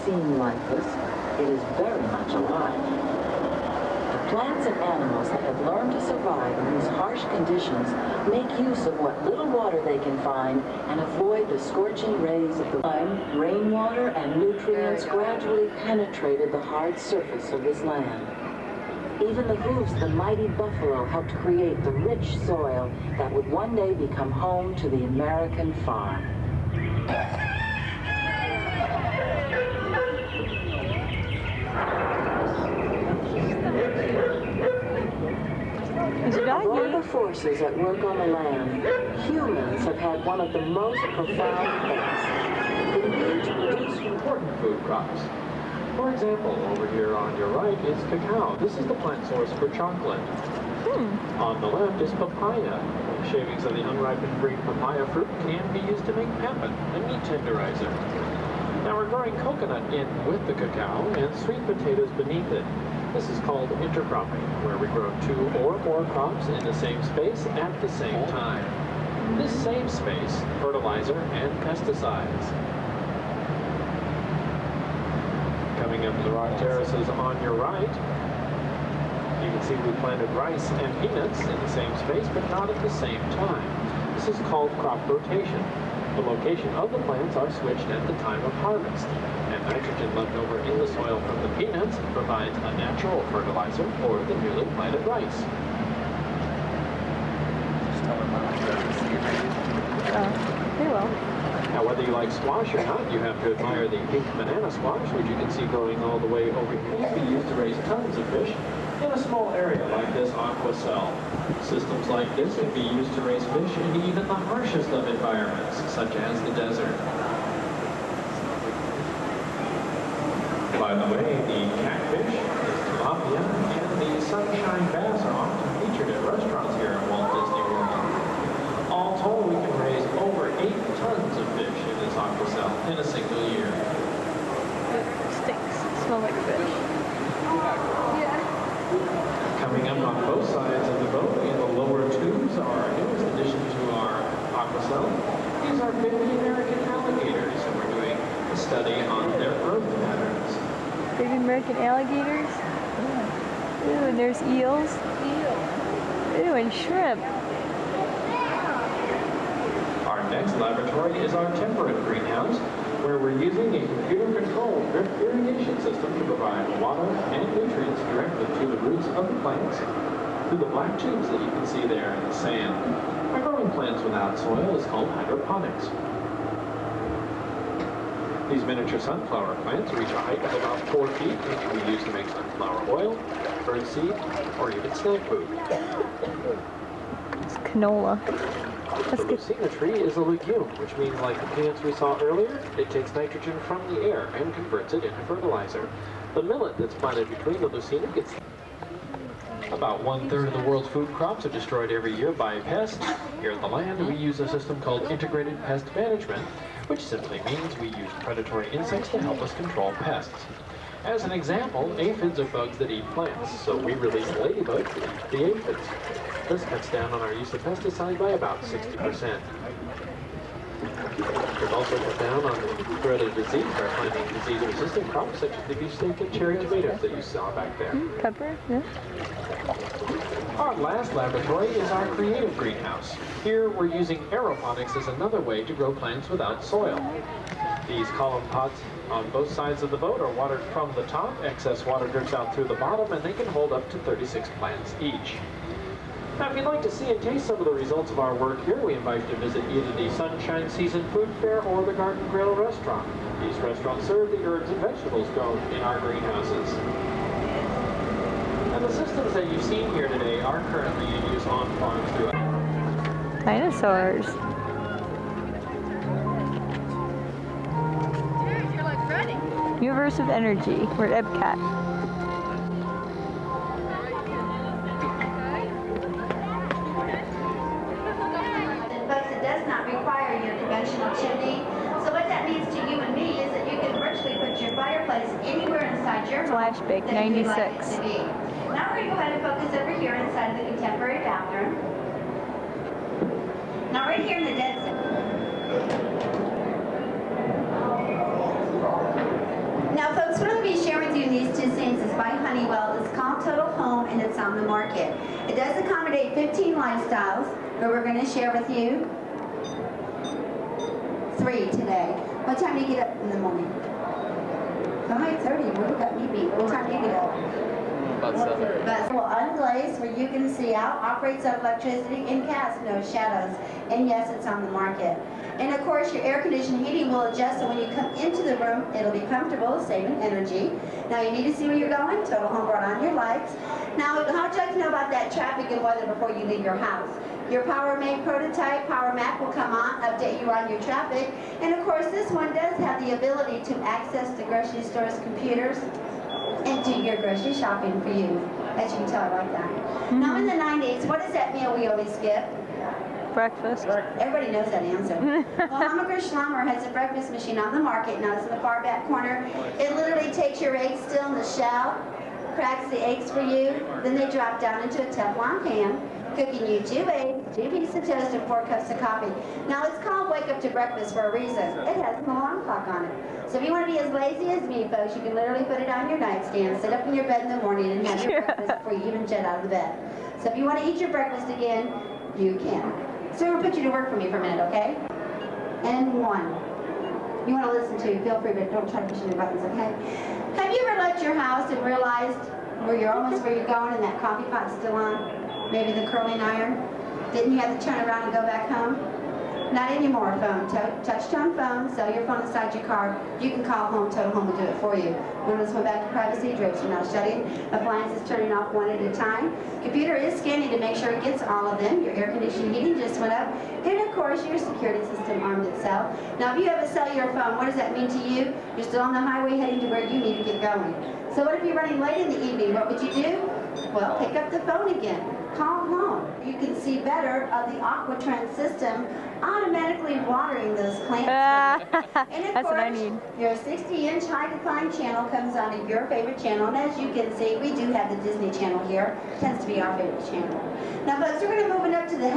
seem lifeless, it is very much alive. The plants and animals that have learned to survive in these harsh conditions make use of what little water they can find and avoid the scorching rays of the sun. Rainwater and nutrients gradually penetrated the hard surface of this land. Even the hooves of the mighty buffalo helped create the rich soil that would one day become home to the American farm. Of all the forces at work on the land, humans have had one of the most profound effects. The need to produce important food crops. For example, over here on your right is cacao. This is the plant source for chocolate. On the left is papaya. Shavings of the unripened green papaya fruit can be used to make pepin, a meat tenderizer. Now we're growing coconut in with the cacao and sweet potatoes beneath it. This is called intercropping, where we grow 2 or more crops in the same space at the same time. This saves space, fertilizer, and pesticides. Coming up to the rock terraces on your right, you can see we planted rice and peanuts in the same space, but not at the same time. This is called crop rotation. The location of the plants are switched at the time of harvest, and nitrogen left over in the soil from the peanuts provides a natural fertilizer for the newly planted rice. They will. Now, whether you like squash or not, you have to admire the pink banana squash, which you can see growing all the way over here. It can be used to raise tons of fish in a small area like this aquacell. Systems like this can be used to raise fish in even the harshest of environments, such as the desert. By the way, the catfish, the tilapia, and the sunshine bass are often featured at restaurants here at Walt Disney World. All told, we can raise over 8 tons of fish in this aquacell in a single year. It stinks. It smells like fish. Yeah. Coming up on both sides of the boat in the lower tubes are our newest addition to our aquacell. These are baby American alligators, and we're doing a study on their growth patterns. Baby American alligators? Ooh, and there's eels. Ooh, and shrimp. Our next laboratory is our temperate greenhouse, where we're using a computer-controlled drip irrigation system to provide water and nutrients directly to the roots of the plants through the black tubes that you can see there in the sand. By growing plants without soil is called hydroponics. These miniature sunflower plants reach a height of about 4 feet and can be used to make sunflower oil, birdseed, or even snack food. It's canola. The Lucina tree is a legume, which means like the peanuts we saw earlier, it takes nitrogen from the air and converts it into fertilizer. The millet that's planted between the Lucina gets... About 1/3 of the world's food crops are destroyed every year by pests. Here on the land, we use a system called integrated pest management, which simply means we use predatory insects to help us control pests. As an example, aphids are bugs that eat plants, so we release ladybugs that eat the aphids. This cuts down on our use of pesticides by about 60%. We've also cut down on the threat of disease by planting disease-resistant crops such as the beefsteak and cherry tomatoes that you saw back there. Pepper, yeah. Our last laboratory is our creative greenhouse. Here we're using aeroponics as another way to grow plants without soil. These column pots on both sides of the boat are watered from the top. Excess water drips out through the bottom, and they can hold up to 36 plants each. Now, if you'd like to see and taste some of the results of our work here, we invite you to visit either the Sunshine Season Food Fair or the Garden Grill restaurant. These restaurants serve the herbs and vegetables grown in our greenhouses. And the systems that you've seen here today are currently in use on farms throughout. Dinosaurs. Dude, you're like ready. Universe of Energy. We're at EPCOT. Chimney. So what that means to you and me is that you can virtually put your fireplace anywhere inside your home Flashback that 96. you'd like it to be. Now we're going to go ahead and focus over here inside of the contemporary bathroom. Now right here in the dead zone. Now Innoventions is by Honeywell. It's called Total Home and it's on the market. It does accommodate 15 lifestyles, but we're going to share with you 3 today. What time do you get up in the morning? 5:30. What got me beat? What time do you get up? About 7. But well, unglazed, where you can see out, operates on electricity, and casts no shadows. And yes, it's on the market. And of course, your air conditioning heating will adjust, so when you come into the room, it'll be comfortable, saving energy. Now you need to see where you're going. Total Home brought on your lights. Now, how would you like to know about that traffic and weather before you leave your house? Your Power Mate prototype, Power Map will come on, update you on your traffic. And of course, this one does have the ability to access the grocery store's computers and do your grocery shopping for you. As you can tell, I like that. Now in the 90s, what is that meal we always skip? Breakfast. Everybody knows that answer. Well, Hamburger Schlammer has a breakfast machine on the market. Now it's in the far back corner. It literally takes your eggs still in the shell, cracks the eggs for you, then they drop down into a Teflon pan, cooking you 2 eggs, 2 pieces of toast, and 4 cups of coffee. Now it's called Wake Up to Breakfast for a reason. It has an alarm clock on it. So if you want to be as lazy as me, folks, you can literally put it on your nightstand, sit up in your bed in the morning, and have your breakfast before you even jet out of the bed. So if you want to eat your breakfast again, you can. So we'll put you to work for me for a minute, okay? And 1. You want to listen to, feel free, but don't try to push any buttons, okay? Have you ever left your house and realized where you're going and that coffee pot's still on? Maybe the curling iron? Didn't you have to turn around and go back home? Not anymore, phone. Touch-tone phone, sell your phone inside your car. You can call home, Total Home will do it for you. Windows went back to privacy, drapes are now shutting, appliances turning off one at a time. Computer is scanning to make sure it gets all of them. Your air conditioning heating just went up. And of course, your security system armed itself. Now, if you have a cellular phone, what does that mean to you? You're still on the highway heading to where you need to get going. So what if you're running late in the evening? What would you do? Well, pick up the phone again. Call home. You can see better of the Aquaculture system automatically watering those plants. And of That's course, what I need. your 60-inch high-define channel comes onto your favorite channel. And as you can see, we do have the Disney Channel here. It tends to be our favorite channel. Now, folks, we're going to move it up to the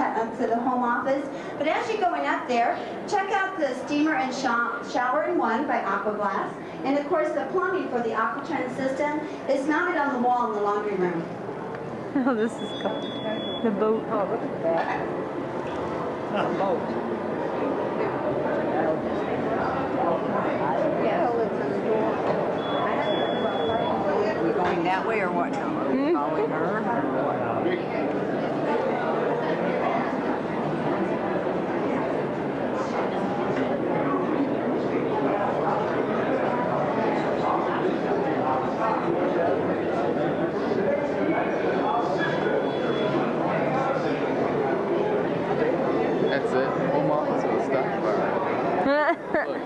home office. But as you're going up there, check out the steamer and shower in one by Aquaglass. And of course, the plumbing for the Aquaculture system is mounted on the wall in the laundry room. Oh, this is cool. The boat. Oh, look at that. A boat. Yeah, we going that way or what now? Are we following her? That's it. Home office will stop. Right there.